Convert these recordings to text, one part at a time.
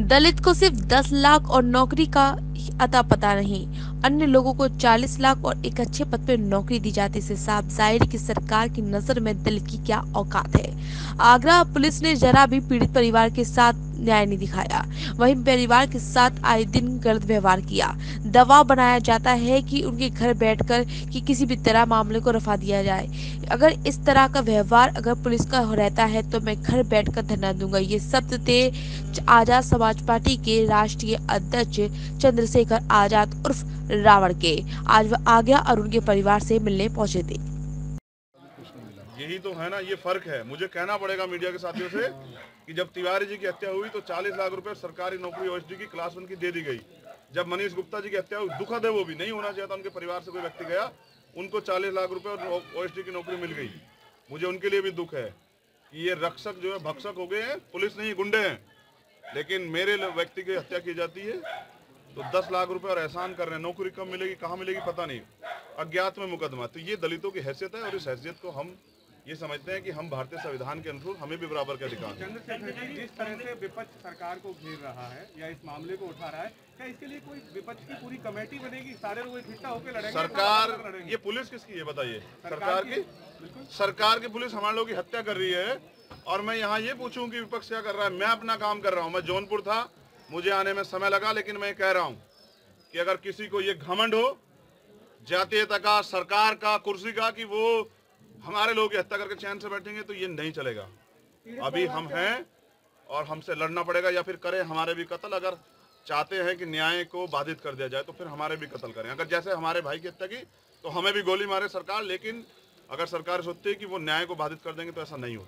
दलित को सिर्फ 10 लाख और नौकरी का अता पता नहीं, अन्य लोगों को 40 लाख और एक अच्छे पद पर नौकरी दी जाती से साफ जाहिर कि सरकार की नजर में दलित की क्या औकात है। आगरा पुलिस ने जरा भी पीड़ित परिवार के साथ न्याय नहीं दिखाया, वहीं परिवार के साथ आए दिन गलत व्यवहार किया। दबाव बनाया जाता है कि उनके घर बैठकर कि किसी भी तरह मामले को रफा दिया जाए। अगर इस तरह का व्यवहार अगर पुलिस का रहता है तो मैं घर बैठकर धरना दूंगा। ये शब्द थे आजाद समाज पार्टी के राष्ट्रीय अध्यक्ष चंद्रशेखर आजाद उर्फ रावण के। आज वह आगरा और उनके परिवार से मिलने पहुंचे थे। यही तो है ना, ये फर्क है। मुझे कहना पड़ेगा मीडिया के साथियों से कि जब तिवारी जी की हत्या हुई तो 40 लाख रुपए सरकारी नौकरी ओएसडी की क्लास 1 की दे दी गई। जब मनीष गुप्ता जी की हत्या हुई, दुखद है, वो भी नहीं होना चाहिए था। उनके परिवार से कोई व्यक्ति गया, उनको 40 लाख रुपए और ओएसडी की नौकरी मिल गई। मुझे उनके लिए भी दुख है कि ये रक्षक जो है भक्षक हो गए हैं, पुलिस नहीं गुंडे हैं। लेकिन मेरे व्यक्ति की हत्या की जाती है तो 10 लाख रुपए और एहसान कर रहे हैं। नौकरी कब मिलेगी, कहाँ मिलेगी पता नहीं, अज्ञात में मुकदमा। तो ये दलितों की हैसियत है और इस हैसियत को हम ये समझते हैं कि हम भारतीय संविधान के अनुसार हमें भी बराबर के अधिकार हैं। चंद्रशेखर जी, जिस तरह से विपक्ष सरकार को घेर रहा है या इस मामले को उठा रहा है, क्या इसके लिए कोई विपक्ष की पूरी कमेटी बनेगी? सारे लोग इकट्ठा होकर लड़ेंगे? सरकार, ये पुलिस किसकी है बताइए? सरकार की पुलिस हमारे लोगों की हत्या कर रही है। और मैं यहाँ ये पूछूं कि विपक्ष क्या कर रहा है? मैं अपना काम कर रहा हूँ। मैं जौनपुर था, मुझे आने में समय लगा, लेकिन मैं कह रहा हूँ कि अगर किसी को ये घमंड हो जातीयता का, सरकार का, कुर्सी का, कि वो हमारे लोग हत्या करके चैन से बैठेंगे, तो ये नहीं चलेगा। अभी हम हैं और हमसे लड़ना पड़ेगा, या फिर करें हमारे भी कत्ल। अगर चाहते हैं कि न्याय को बाधित कर दिया जाए तो फिर हमारे भी कत्ल करें। अगर जैसे हमारे भाई की हत्या की तो हमें भी गोली मारे सरकार, लेकिन अगर सरकार सोचती है कि वो न्याय को बाधित कर देंगे तो ऐसा नहीं हो।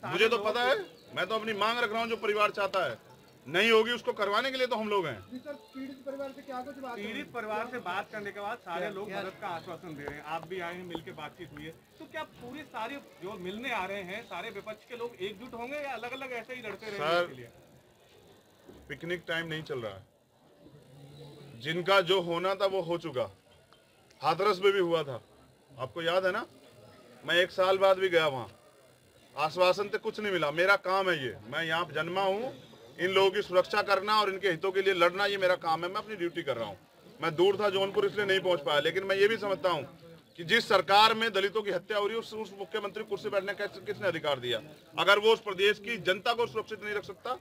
मुझे तो पता है, मैं तो अपनी मांग रख रहा हूँ जो परिवार चाहता है। नहीं होगी उसको करवाने के लिए तो हम लोग हैं। पीड़ित परिवार से क्या कुछ बात? पीड़ित परिवार से बात करने के बाद सारे लोग मदद का आश्वासन दे रहे हैं। आप भी आए हैं, मिलकर बातचीत हुई है, तो क्या पूरे सारे जो मिलने आ रहे हैं सारे विपक्ष के लोग एकजुट होंगे या अलग अलग ऐसे ही लड़ते रहेंगे? सर, पिकनिक टाइम नहीं चल रहा है। जिनका जो होना था वो हो चुका। हाथरस में भी हुआ था, आपको याद है ना? मैं 1 साल बाद भी गया वहां, आश्वासन से कुछ नहीं मिला। मेरा काम है ये, मैं यहाँ जन्मा हूँ, इन लोगों की सुरक्षा करना और इनके हितों के लिए लड़ना, ये मेरा काम है। मैं अपनी ड्यूटी कर रहा हूँ। मैं दूर था जौनपुर, इसलिए नहीं पहुंच पाया। लेकिन मैं ये भी समझता हूँ कि जिस सरकार में दलितों की हत्या हो रही है, उस मुख्यमंत्री कुर्सी बैठने का किसने अधिकार दिया? अगर वो उस प्रदेश की जनता को सुरक्षित नहीं रख सकता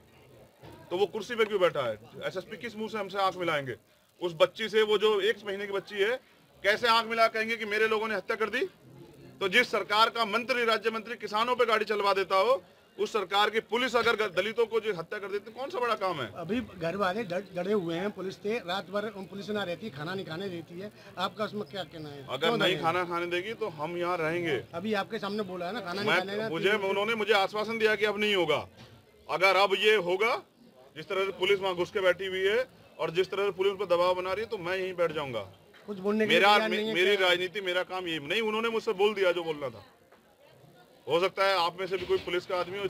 तो वो कुर्सी पे क्यों बैठा है? एसएसपी किस मुंह से हमसे आंख मिलाएंगे? उस बच्ची से, वो जो 1 महीने की बच्ची है, कैसे आंख मिला कहेंगे कि मेरे लोगों ने हत्या कर दी? तो जिस सरकार का मंत्री, राज्य मंत्री किसानों पे गाड़ी चलवा देता हो, उस सरकार की पुलिस अगर दलितों को जो हत्या कर देती, कौन सा बड़ा काम है? अभी घर वाले डरे हुए हैं पुलिस से, रात भर पुलिस ना रहती, खाना नहीं खाने देती है। आपका उसमें क्या कहना है? अगर नहीं खाना खाने देगी तो हम यहाँ रहेंगे। अभी आपके सामने बोला है ना, खाना नहीं खाने। उन्होंने मुझे आश्वासन दिया कि अब नहीं होगा। अगर अब ये होगा, जिस तरह से पुलिस वहाँ घुस के बैठी हुई है और जिस तरह से पुलिस पर दबाव बना रही है, तो मैं यहीं बैठ जाऊंगा। कुछ बोलने मेरी राजनीति, मेरा काम ये नहीं। उन्होंने मुझसे बोल दिया जो बोलना था। हो सकता है आप में से भी कोई पुलिस का आदमी हो